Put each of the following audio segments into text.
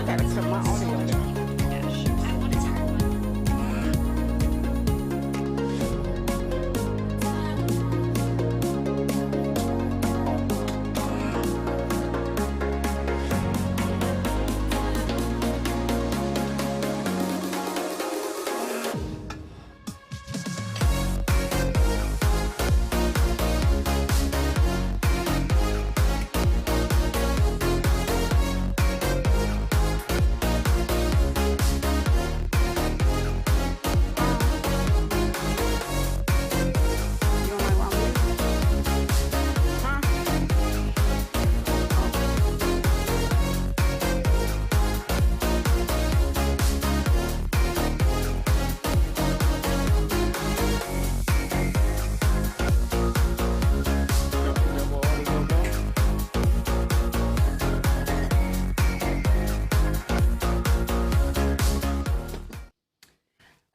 gotta turn my audio down. You don't like my music? Huh?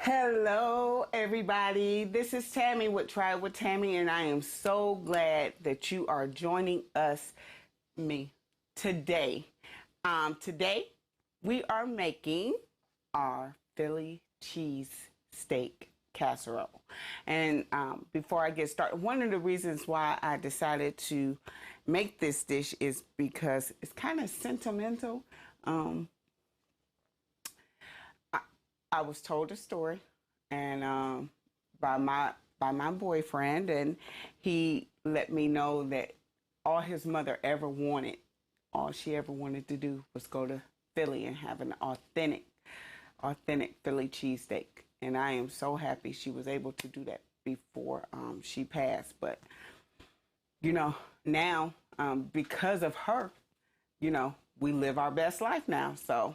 Hello, everybody. This is Tammy with Try with Tammy, and I am so glad that you are joining me today. Today we are making our Philly Cheese Steak Casserole. And before I get started, one of the reasons why I decided to make this dish is because it's kind of sentimental. I was told a story, and by my boyfriend, and he let me know that all his mother ever wanted, all she ever wanted to do was go to Philly and have an authentic Philly cheesesteak. And I am so happy she was able to do that before she passed. But now because of her, we live our best life now. So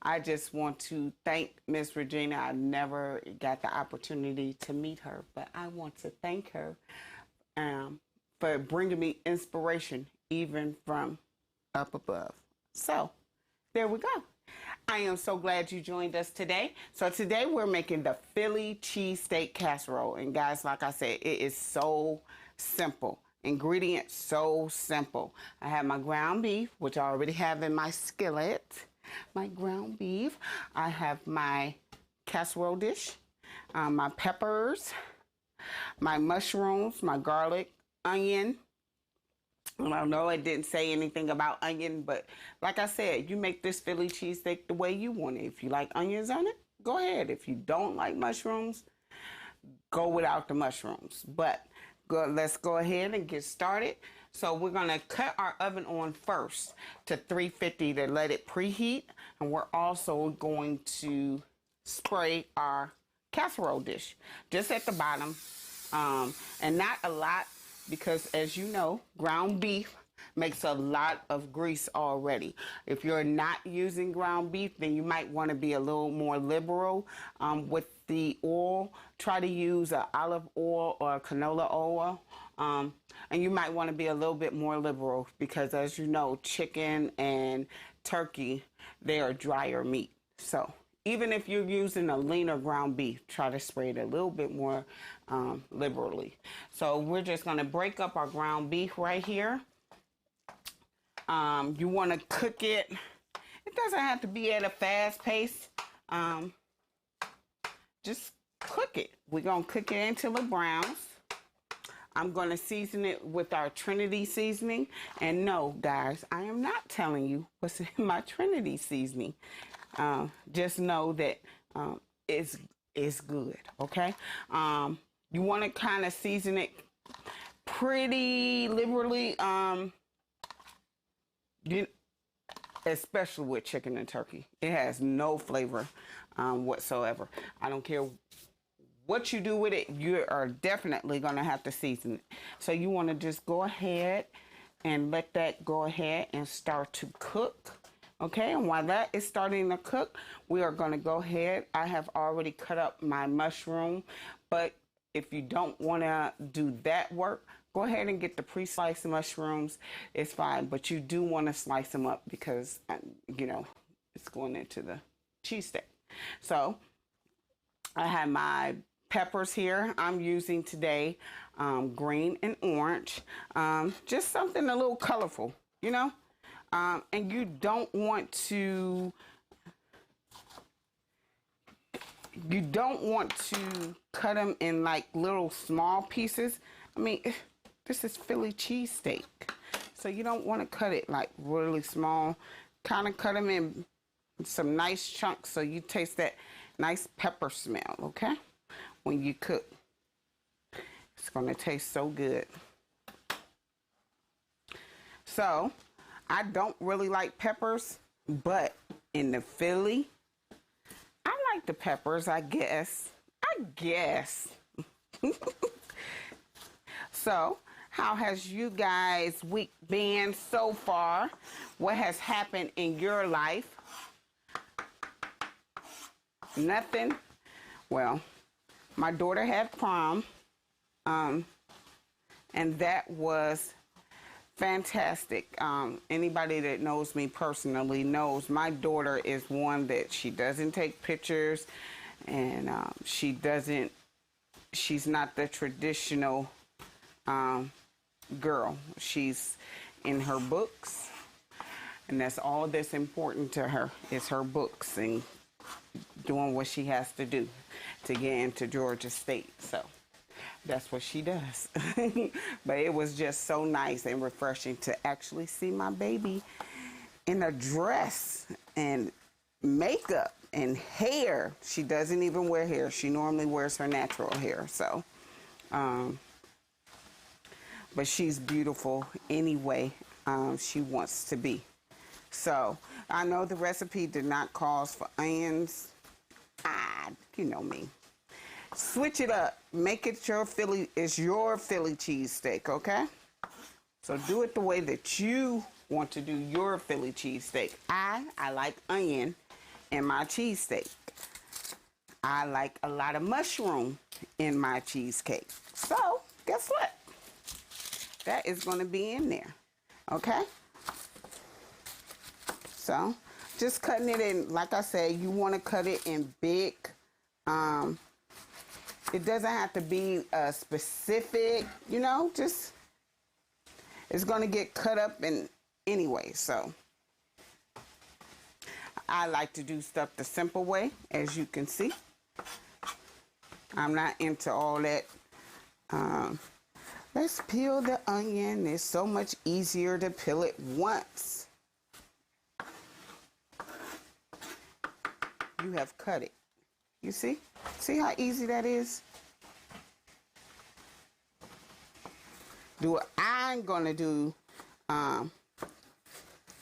I just want to thank Miss Regina. I never got the opportunity to meet her, but I want to thank her for bringing me inspiration, even from up above. So there we go. I am so glad you joined us today. So today we're making the Philly Cheese Steak Casserole. And guys, like I said, it is so simple. Ingredients so simple. I have my ground beef, which I already have in my skillet. My ground beef. I have my casserole dish, my peppers, my mushrooms, my garlic, onion. I know it didn't say anything about onion, but like I said, you make this Philly cheesesteak the way you want it. If you like onions on it, go ahead. If you don't like mushrooms, go without the mushrooms. But let's go ahead and get started. So we're going to cut our oven on first to 350 to let it preheat. And we're also going to spray our casserole dish just at the bottom. And not a lot because, as you know, ground beef makes a lot of grease already. If you're not using ground beef, then you might want to be a little more liberal with the oil. Try to use olive oil or canola oil. And you might want to be a little bit more liberal because, as you know, chicken and turkey, they are drier meat. So even if you're using a leaner ground beef, try to spray it a little bit more liberally. So we're just going to break up our ground beef right here. You want to cook it. It doesn't have to be at a fast pace. Just cook it. We're going to cook it until it browns. I'm going to season it with our Trinity seasoning. And no, guys, I am not telling you what's in my Trinity seasoning. Just know that it's good, okay? You want to kind of season it pretty liberally, especially with chicken and turkey. It has no flavor whatsoever. I don't care what you do with it, you are definitely going to have to season it. So you want to just go ahead and let that go ahead and start to cook. Okay, and while that is starting to cook, we are going to go ahead. I have already cut up my mushroom, but if you don't want to do that work, go ahead and get the pre-sliced mushrooms. It's fine, but you do want to slice them up because, it's going into the cheesesteak. So I have my peppers here. I'm using today green and orange, just something a little colorful, And you don't want to cut them in like little small pieces. I mean, this is Philly cheese steak, so you don't want to cut it like really small. Kind of cut them in some nice chunks so you taste that nice pepper smell, okay? When you cook, it's gonna taste so good. So I don't really like peppers, but in the Philly, I like the peppers, I guess. So, how has you guys' week been so far? What has happened in your life? Nothing? Well, my daughter had prom, and that was fantastic. Anybody that knows me personally knows my daughter is one that she doesn't take pictures, and she's not the traditional girl. She's in her books, and that's all that's important to her is her books and doing what she has to do to get into Georgia State. So that's what she does. But it was just so nice and refreshing to actually see my baby in a dress and makeup and hair. She doesn't even wear hair. She normally wears her natural hair. So, but she's beautiful anyway she wants to be. So I know the recipe did not call for onions. You know me. Switch it up. Make it your Philly cheese steak, okay? So do it the way that you want to do your Philly cheese steak. I like onion in my cheesesteak. I like a lot of mushroom in my cheesecake. So guess what? That is going to be in there, okay? So just cutting it in, like I said, you want to cut it in big. It doesn't have to be specific, you know, just, it's going to get cut up in anyway. So I like to do stuff the simple way, as you can see. I'm not into all that. Let's peel the onion. It's so much easier to peel it once you have cut it. You see? See how easy that is? Do what I'm gonna do, not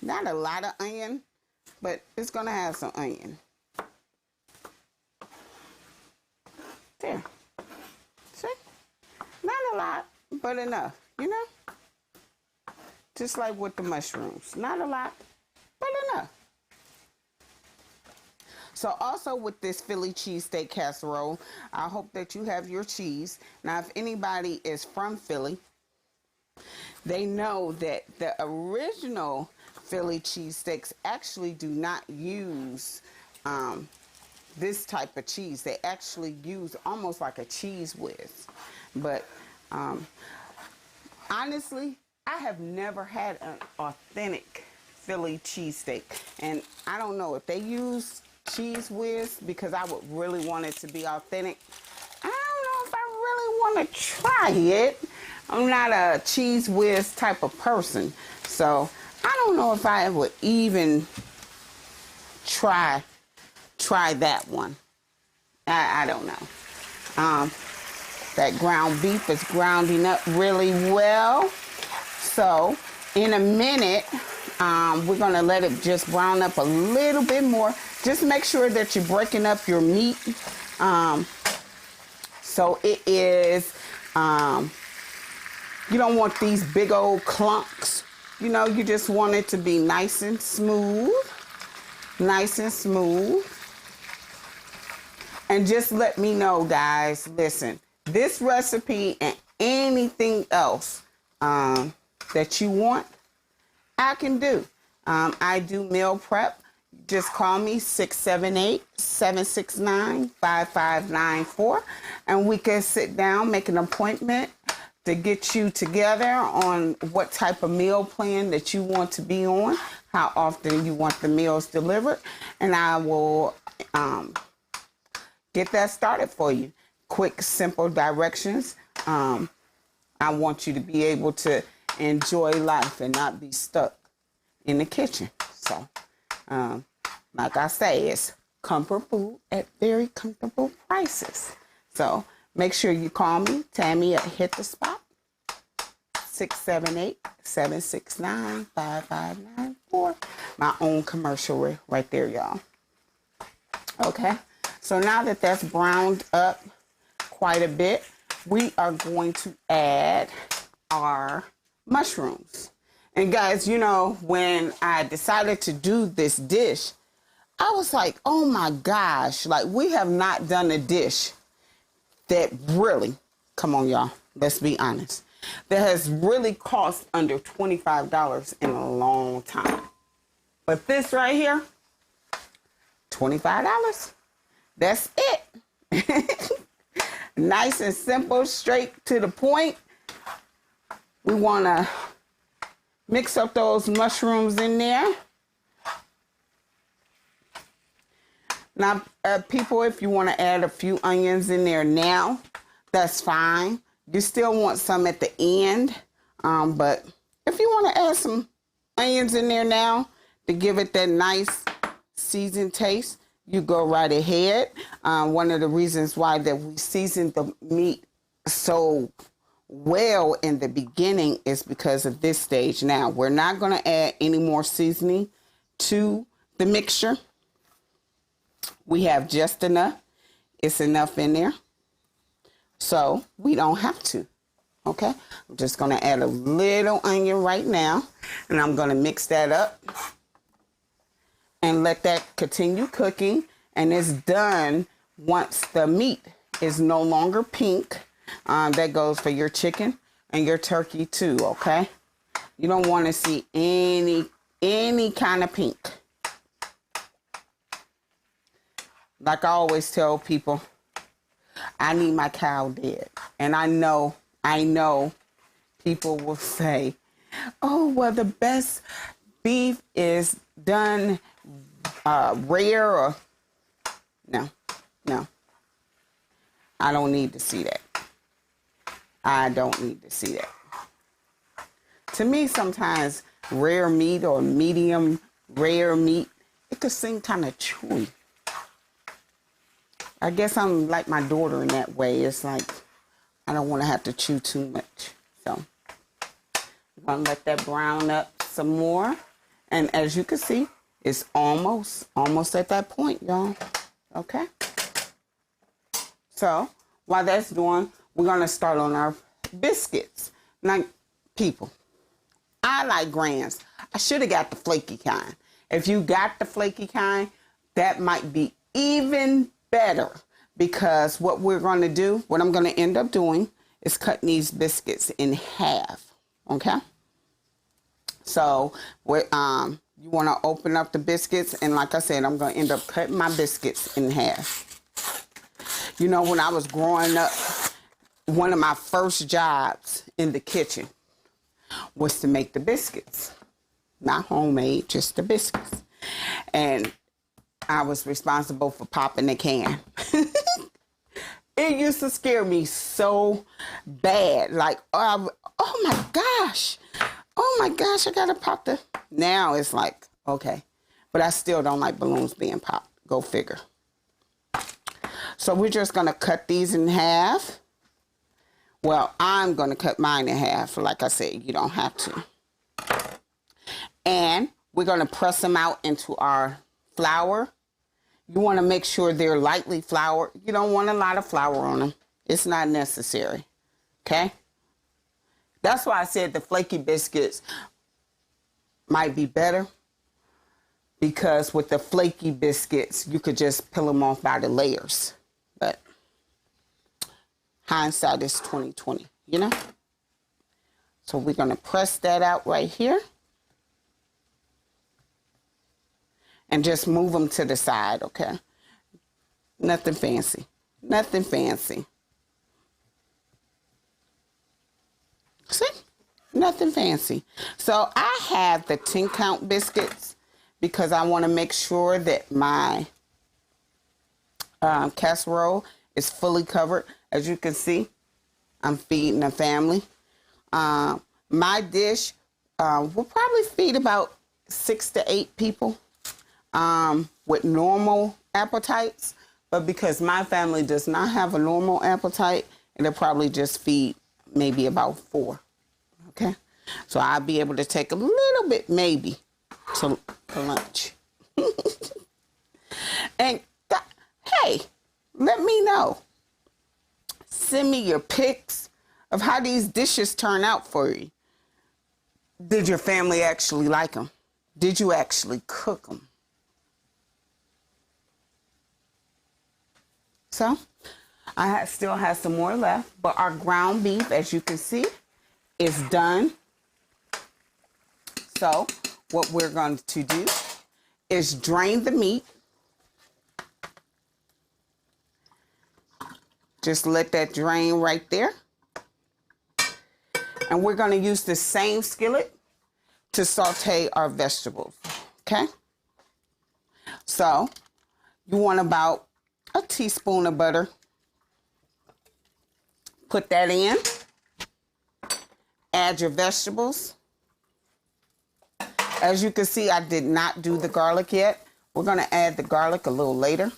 a lot of onion, but it's gonna have some onion. There. See? Not a lot, but enough, you know? Just like with the mushrooms. Not a lot, but enough. So also with this Philly Cheese Steak Casserole, I hope that you have your cheese. Now, if anybody is from Philly, they know that the original Philly cheesesteaks actually do not use this type of cheese. They actually use almost like a cheese whiz. But honestly, I have never had an authentic Philly cheesesteak. And I don't know if they use cheese whiz, because I would really want it to be authentic. I don't know if I really want to try it. I'm not a cheese whiz type of person, so I don't know if I would even try that one. I don't know. That ground beef is grounding up really well. So in a minute, we're gonna let it just brown up a little bit more. Just make sure that you're breaking up your meat. So it is, you don't want these big old clumps. You know, you just want it to be nice and smooth. Nice and smooth. And just let me know, guys, listen, this recipe and anything else that you want, I can do. I do meal prep. Just call me 678-769-5594, and we can sit down, make an appointment to get you together on what type of meal plan that you want to be on, how often you want the meals delivered, and I will get that started for you. Quick, simple directions. I want you to be able to enjoy life and not be stuck in the kitchen. So, like I say, it's comfort food at very comfortable prices. So make sure you call me, Tammi at Hit the Spot, 678-769-5594. My own commercial right there, y'all. Okay, so now that that's browned up quite a bit, we are going to add our mushrooms. And guys, you know, when I decided to do this dish, I was like, oh my gosh, like we have not done a dish that really, come on y'all, let's be honest, that has really cost under $25 in a long time. But this right here, $25, that's it. Nice and simple, straight to the point. We want to mix up those mushrooms in there. Now, people, if you want to add a few onions in there now, that's fine. You still want some at the end. But if you want to add some onions in there now to give it that nice seasoned taste, you go right ahead. One of the reasons why that we seasoned the meat so well in the beginning is because of this stage. Now, we're not going to add any more seasoning to the mixture. We have just enough. It's enough in there. So we don't have to. Okay. I'm just going to add a little onion right now. And I'm going to mix that up and let that continue cooking. And it's done once the meat is no longer pink. That goes for your chicken and your turkey too. Okay. You don't want to see any kind of pink. Like I always tell people, I need my cow dead. And I know people will say, oh, well, the best beef is done rare or no. I don't need to see that. I don't need to see that. To me, sometimes rare meat or medium rare meat, it could seem kind of chewy. I guess I'm like my daughter in that way. It's like, I don't want to have to chew too much. So I'm going to let that brown up some more. And as you can see, it's almost at that point, y'all. Okay. So while that's doing, we're going to start on our biscuits. Now, people, I like grands. I should have got the flaky kind. If you got the flaky kind, that might be even better, because what we're going to do, what I'm going to end up doing is cutting these biscuits in half. Okay. So you want to open up the biscuits, and like I said, I'm going to end up cutting my biscuits in half. You know, when I was growing up, one of my first jobs in the kitchen was to make the biscuits. Not homemade, just the biscuits. And I was responsible for popping the can. It used to scare me so bad. Like, oh my gosh, I gotta pop the... Now it's like, okay. But I still don't like balloons being popped. Go figure. So we're just gonna cut these in half. Well, I'm gonna cut mine in half. Like I said, you don't have to. And we're gonna press them out into our flour. You want to make sure they're lightly floured. You don't want a lot of flour on them. It's not necessary. Okay? That's why I said the flaky biscuits might be better, because with the flaky biscuits, you could just peel them off by the layers. But hindsight is 20/20, you know? So we're going to press that out right here. And just move them to the side, okay? Nothing fancy. Nothing fancy. See? Nothing fancy. So I have the 10 count biscuits because I want to make sure that my casserole is fully covered. As you can see, I'm feeding a family. My dish will probably feed about 6 to 8 people with normal appetites. But because my family does not have a normal appetite, it'll probably just feed maybe about 4. Okay? So I'll be able to take a little bit maybe to lunch. And hey, let me know. Send me your pics of how these dishes turn out for you. Did your family actually like them? Did you actually cook them? So, I still have some more left, but our ground beef, as you can see, is done. So, what we're going to do is drain the meat. Just let that drain right there. And we're going to use the same skillet to saute our vegetables, okay? So, you want about a teaspoon of butter. Put that in. Add your vegetables. As you can see, I did not do the garlic yet. We're going to add the garlic a little later.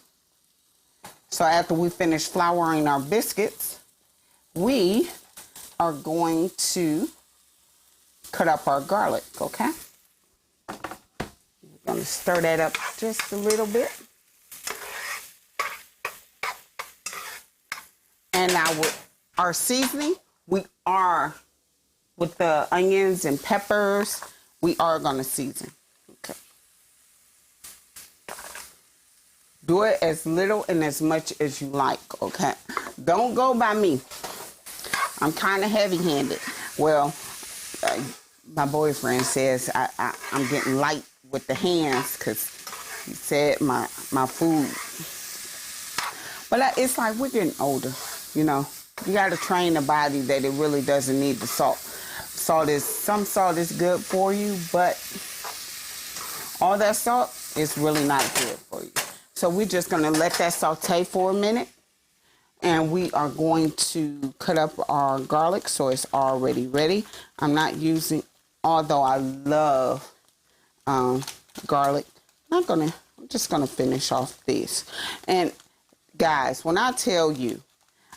So after we finish flouring our biscuits, we are going to cut up our garlic, okay? We're going to stir that up just a little bit. And now with our seasoning, we are, with the onions and peppers, we are going to season. Okay. Do it as little and as much as you like, okay? Don't go by me. I'm kind of heavy-handed. Well, my boyfriend says I'm getting light with the hands because he said my food. But it's like we're getting older, you know. You got to train the body that it really doesn't need the salt. Some salt is good for you, but all that salt is really not good for you. So we're just going to let that saute for a minute. And we are going to cut up our garlic so it's already ready. I'm not using, although I love garlic, I'm just going to finish off this. And guys, when I tell you,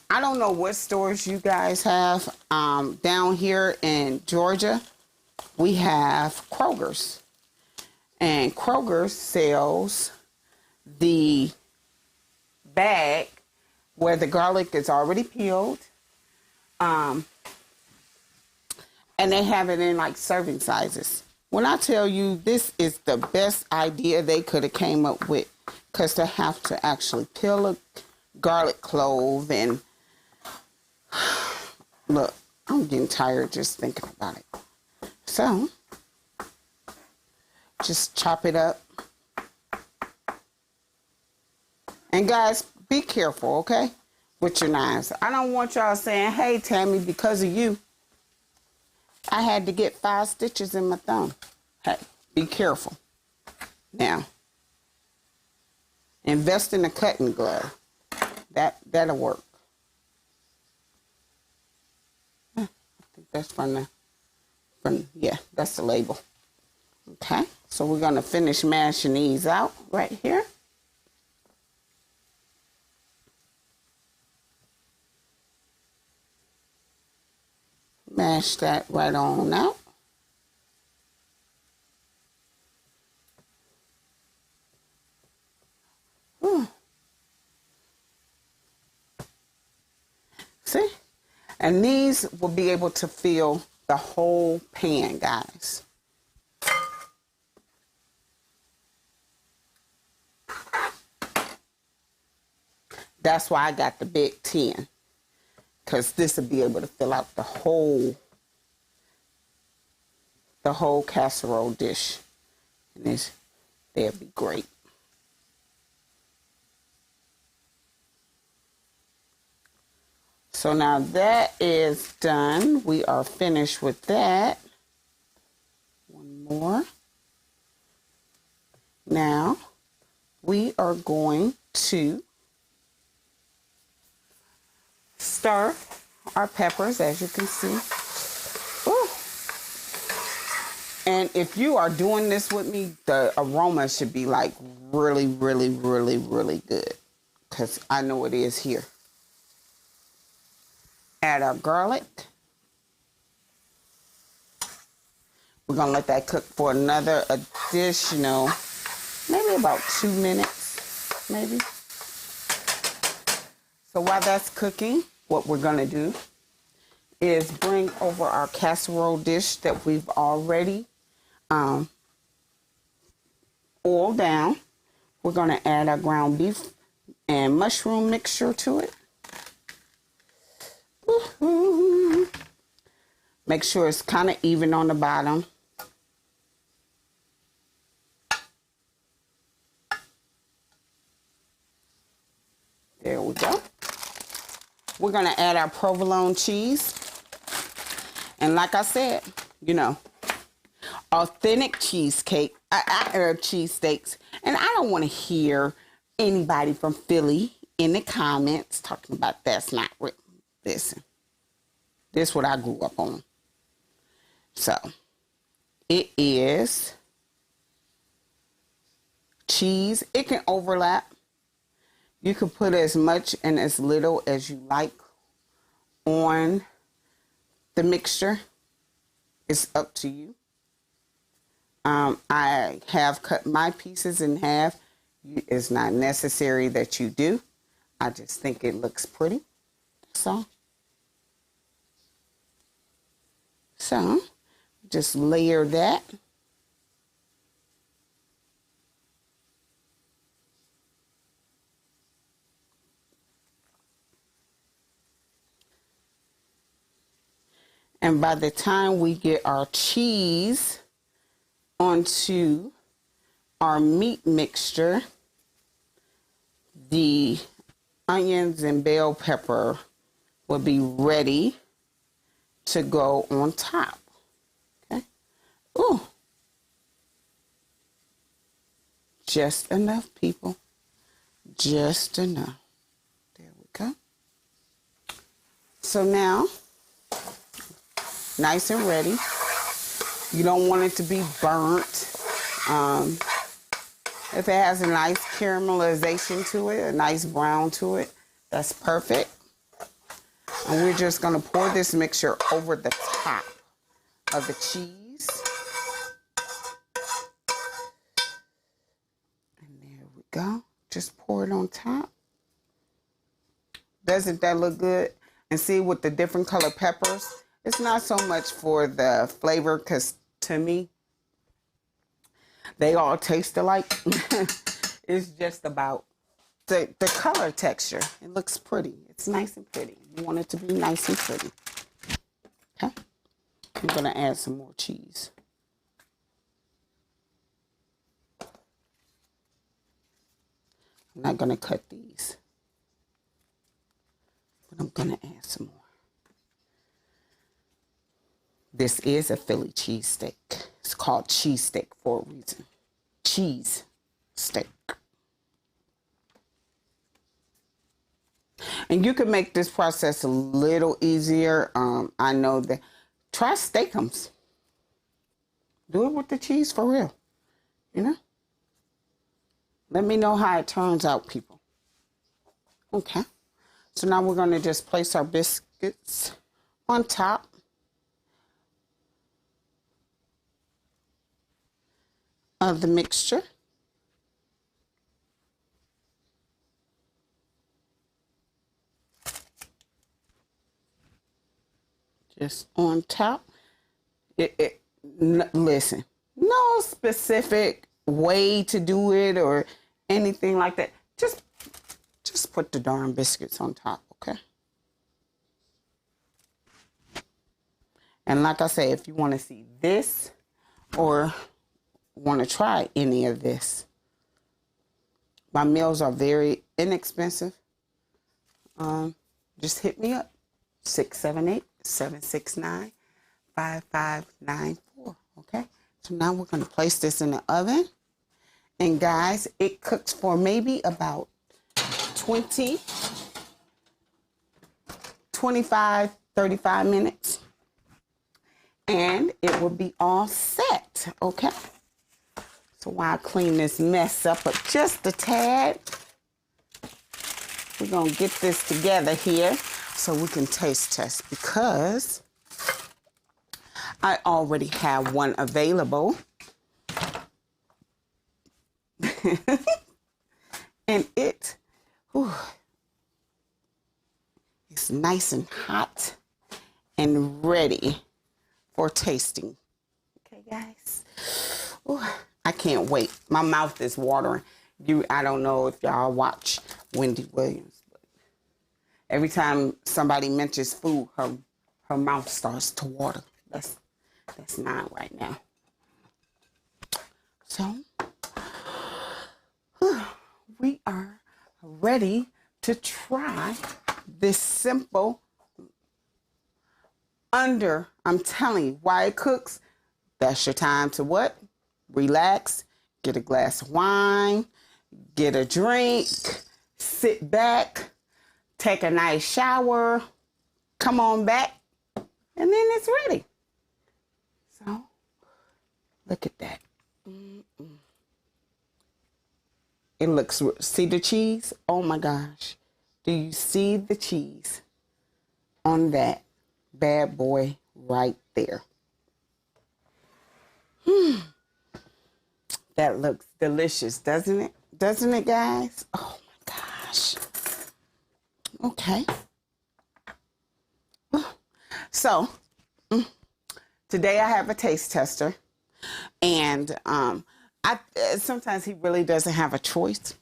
I don't know what stores you guys have. Down here in Georgia, we have Kroger's. And Kroger sells the bag where the garlic is already peeled. And they have it in like serving sizes. When I tell you this is the best idea they could have came up with, because they have to actually peel a garlic clove and look, I'm getting tired just thinking about it. So, just chop it up. And guys, be careful, okay, with your knives. I don't want y'all saying, hey, Tammy, because of you, I had to get 5 stitches in my thumb. Hey, be careful. Now, invest in a cutting glove. That'll work. I think that's yeah, that's the label. Okay, so we're going to finish mashing these out right here. Mash that right on out. See? And these will be able to fill the whole pan, guys. That's why I got the big 10. Because this will be able to fill out the whole casserole dish. And they'll be great. So now that is done. We are finished with that. One more. Now we are going to stir our peppers, as you can see. Ooh. And if you are doing this with me, the aroma should be like really, really, really, really good, because I know it is here. Add our garlic. We're going to let that cook for another additional, maybe about 2 minutes, maybe. So while that's cooking, what we're going to do is bring over our casserole dish that we've already oiled down. We're going to add our ground beef and mushroom mixture to it. Woo-hoo. Make sure it's kind of even on the bottom. There we go. We're going to add our provolone cheese. And like I said, you know, authentic cheesecake, cheesesteaks. And I don't want to hear anybody from Philly in the comments talking about that's not real. Listen, this is what I grew up on. So, it is cheese. It can overlap. You can put as much and as little as you like on the mixture. It's up to you. I have cut my pieces in half. It's not necessary that you do. I just think it looks pretty. So just layer that. And by the time we get our cheese onto our meat mixture, the onions and bell pepper will be ready to go on top. Okay. Ooh. Just enough, people. Just enough. There we go. So now, nice and ready. You don't want it to be burnt. If it has a nice caramelization to it, a nice brown to it, that's perfect. And we're just going to pour this mixture over the top of the cheese. And there we go. Just pour it on top. Doesn't that look good? And see, with the different color peppers, it's not so much for the flavor, because to me, they all taste alike. It's just about the color texture. It looks pretty. It's nice and pretty. You want it to be nice and pretty. Okay. I'm going to add some more cheese. I'm not going to cut these, but I'm going to add some more. This is a Philly cheese steak. It's called cheese steak for a reason. Cheese steak. And you can make this process a little easier. I know that. Try steakums. Do it with the cheese for real. You know? Let me know how it turns out, people. Okay. So now we're going to just place our biscuits on top. Of the mixture. Just on top. Listen, no specific way to do it or anything like that. Just put the darn biscuits on top, okay? And like I say, if you want to see this or want to try any of this, my meals are very inexpensive. Just hit me up. 678-769-5594. Okay, so now we're going to place this in the oven. And guys, it cooks for maybe about 20, 25, 35 minutes. And it will be all set, okay? So while I clean this mess up just a tad, we're going to get this together here so we can taste test, because I already have one available. And it's nice and hot and ready for tasting. Okay, guys. Ooh, I can't wait. My mouth is watering. I don't know if y'all watch Wendy Williams, but every time somebody mentions food, her mouth starts to water. That's mine right now. So we are ready to try this simple I'm telling you, why it cooks. That's your time to what? Relax, get a glass of wine, get a drink, sit back, take a nice shower, come on back, and then it's ready. So, look at that. It looks, see the cheese? Oh my gosh. Do you see the cheese on that bad boy right there? That looks delicious, doesn't it? Doesn't it, guys? Oh my gosh. Okay. So, today I have a taste tester, and sometimes he really doesn't have a choice.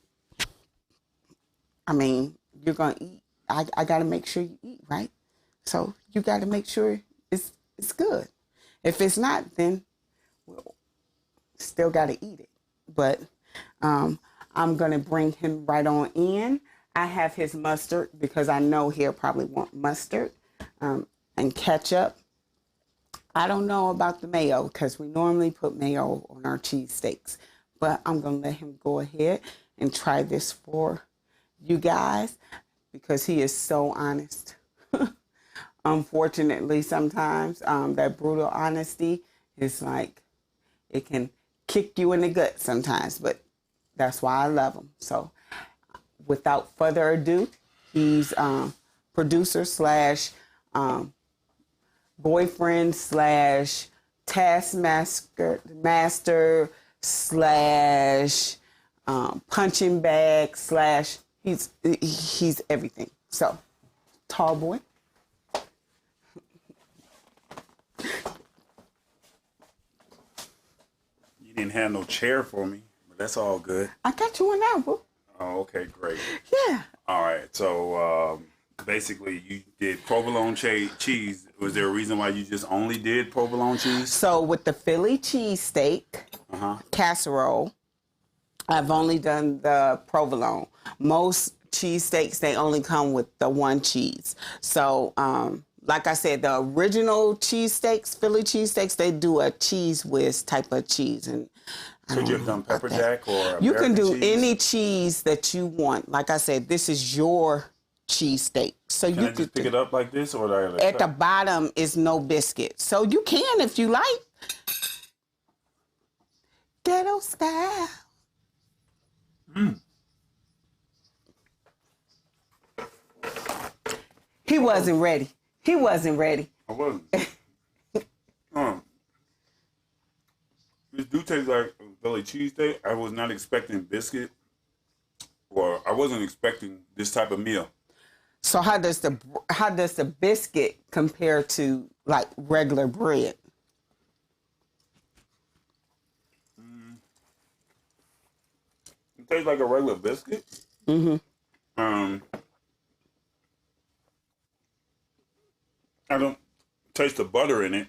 I mean, you're gonna eat. I gotta make sure you eat, right? So you gotta make sure it's good. If it's not, then we'll still gotta eat it. But I'm gonna bring him right on in. I have his mustard because I know he'll probably want mustard and ketchup. I don't know about the mayo because we normally put mayo on our cheesesteaks, but I'm going to let him go ahead and try this for you guys because he is so honest. Unfortunately, sometimes that brutal honesty is like, it can kick you in the gut sometimes, but that's why I love him. So without further ado, he's producer slash boyfriend slash taskmaster slash punching bag slash he's everything. So, tall boy. You didn't have no chair for me, but that's all good. I got you one now, boo. Oh, okay, great. Yeah. All right, so basically you did provolone cheese. Was there a reason why you just only did provolone cheese? So with the Philly Cheese Steak Casserole, I've only done the provolone. Most cheesesteaks, they only come with the one cheese. So, like I said, the original cheesesteaks, Philly cheesesteaks, they do a cheese whiz type of cheese. And could you have done pepper jack or you can do cheese? any cheese that you want. Like I said, this is your cheesesteak. So can you I just pick it up like this, or do I gotta at the bottom is no biscuit. So you can if you like. Ghetto style. He wasn't ready. He wasn't ready. I wasn't. This do taste like a Philly cheesesteak. I was not expecting biscuit, or I wasn't expecting this type of meal. So how does the biscuit compare to like regular bread? It tastes like a regular biscuit. I don't taste the butter in it,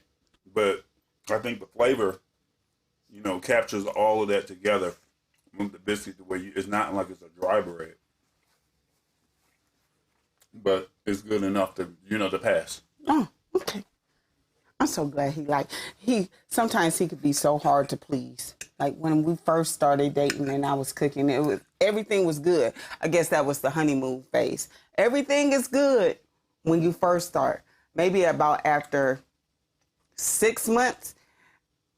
but I think the flavor, captures all of that together with the biscuit. The way it's not like it's a dry bread. but it's good enough to to pass. Oh, okay. I'm so glad sometimes he could be so hard to please. Like when we first started dating and I was cooking, everything was good. I guess that was the honeymoon phase. Everything is good when you first start. Maybe about after 6 months,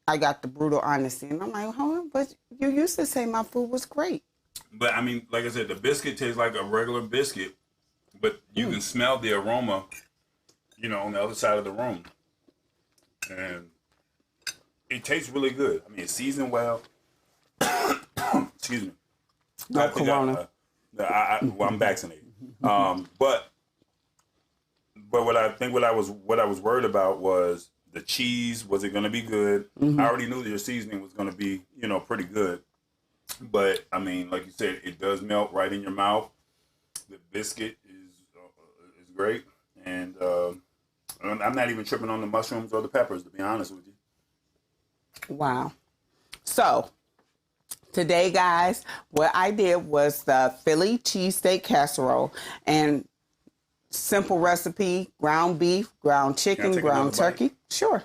I got the brutal honesty. And I'm like, hold on, but you used to say my food was great. But I mean, like I said, the biscuit tastes like a regular biscuit, but you can smell the aroma, on the other side of the room. And it tastes really good. I mean, it's seasoned well. Excuse me. No corona. I'm vaccinated. But what I was worried about was the cheese. Was it going to be good? I already knew that your seasoning was going to be, pretty good. But I mean, like you said, it does melt right in your mouth. The biscuit is great, and I'm not even tripping on the mushrooms or the peppers, to be honest with you. Wow. So today, guys, what I did was the Philly Cheese Steak Casserole, and simple recipe: ground beef, ground chicken, ground turkey. Sure.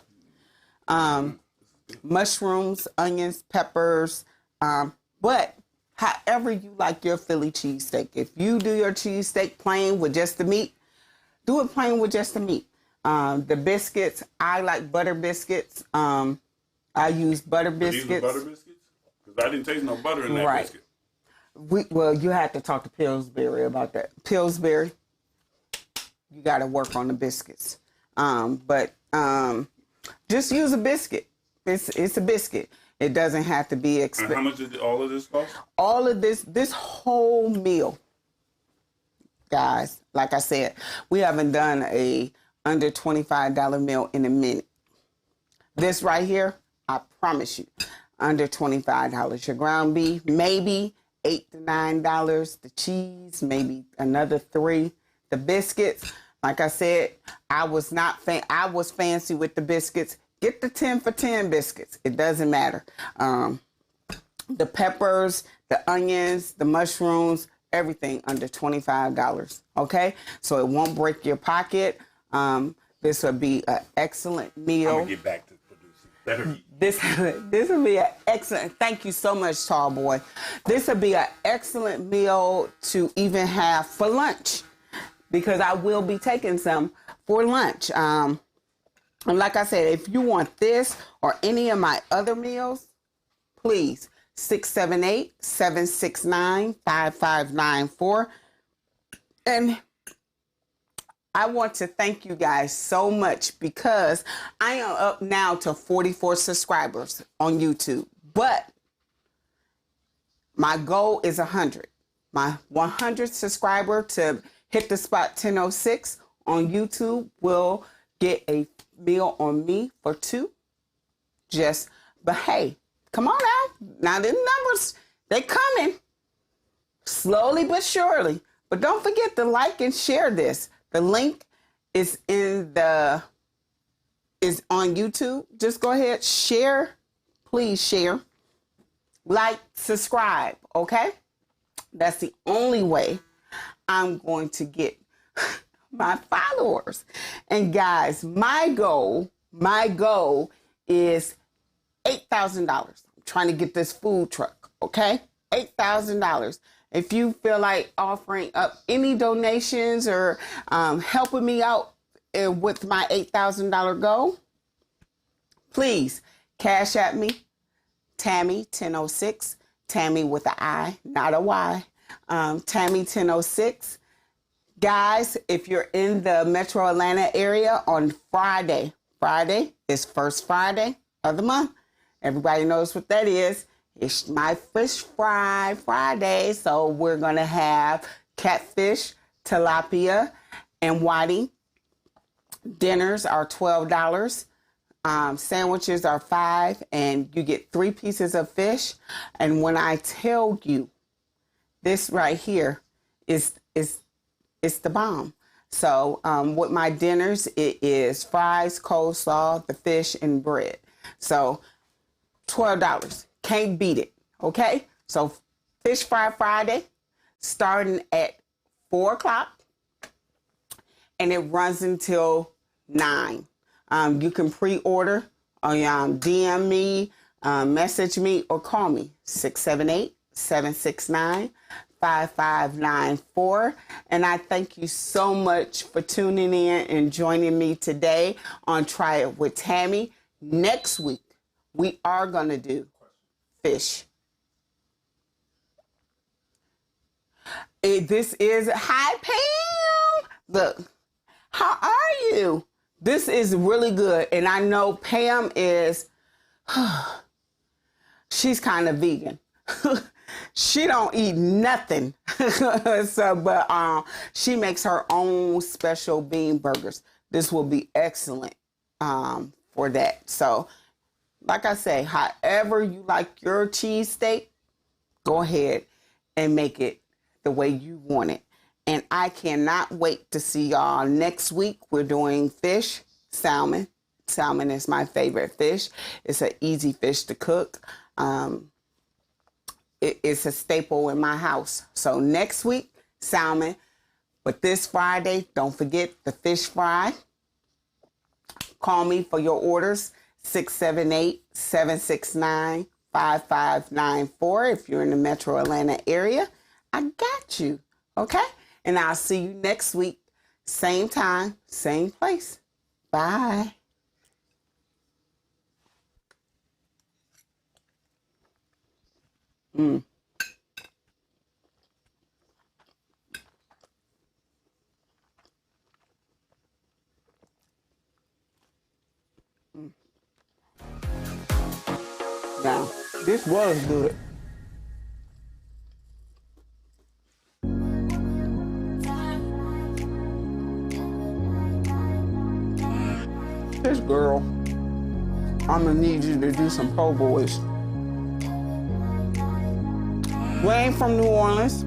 Mushrooms, onions, peppers. But however you like your Philly cheesesteak. If you do your cheesesteak plain with just the meat, do it plain with just the meat. The biscuits, I like butter biscuits. I use butter biscuits. These are butter biscuits? Because I didn't taste no butter in that biscuit. Well, you have to talk to Pillsbury about that. Pillsbury, you got to work on the biscuits. But just use a biscuit. It's a biscuit. It doesn't have to be expensive. And how much did all of this cost? All of this whole meal, guys, like I said, we haven't done a under $25 meal in a minute. This right here, I promise you, under $25. Your ground beef, maybe $8 to $9. The cheese, maybe another $3. The biscuits, like I said, I was fancy with the biscuits. Get the 10 for 10 biscuits. It doesn't matter. The peppers, the onions, the mushrooms, everything under $25. Okay? So it won't break your pocket. This will be an excellent meal. I'm going to get back to producing. This will be an excellent, thank you so much, Tall Boy. This will be an excellent meal to even have for lunch, because I will be taking some for lunch. And like I said, if you want this or any of my other meals, please, 678-769-5594. And I want to thank you guys so much, because I am up now to 44 subscribers on YouTube. But my goal is 100. My 100th subscriber to hit the spot 1006 on YouTube will get a meal on me for two. But hey, come on now the numbers, they coming slowly but surely. But don't forget to like and share this. The link is on YouTube. Just go ahead, share, please share, like, subscribe. Okay, that's the only way I'm going to get my followers. And guys, my goal is $8,000. I'm trying to get this food truck, okay? $8,000. If you feel like offering up any donations or helping me out with my $8,000 goal, please cash at me, Tammi 1006, Tammi with an I, not a Y, Tammi 1006. Guys, if you're in the Metro Atlanta area on Friday is first Friday of the month. Everybody knows what that is. It's my fish fry Friday. So we're going to have catfish, tilapia, and whiting. Dinners are $12. Sandwiches are $5, and you get 3 pieces of fish. And when I tell you, this right here is the bomb. So with my dinners, it is fries, coleslaw, the fish, and bread. So $12. Can't beat it. Okay? So Fish Fry Friday, starting at 4 o'clock. and it runs until 9. You can pre-order, DM me, message me, or call me, 678-769-5594. And I thank you so much for tuning in and joining me today on Try It with Tammi. Next week, we are going to do fish. This is, hi Pam. Look, how are you? This is really good. And I know Pam is, she's kind of vegan. She don't eat nothing. But she makes her own special bean burgers. This will be excellent for that. So, like I say, however you like your cheesesteak, go ahead and make it the way you want it. And I cannot wait to see y'all next week. We're doing fish, salmon. Salmon is my favorite fish. It's an easy fish to cook. It's a staple in my house. So next week, salmon. But this Friday, don't forget the fish fry. Call me for your orders, 678-769-5594. If you're in the Metro Atlanta area, I got you, okay? And I'll see you next week, same time, same place. Bye. Mm. Now, this was good. This girl, I'm gonna need you to do some po' boys. We ain't from New Orleans.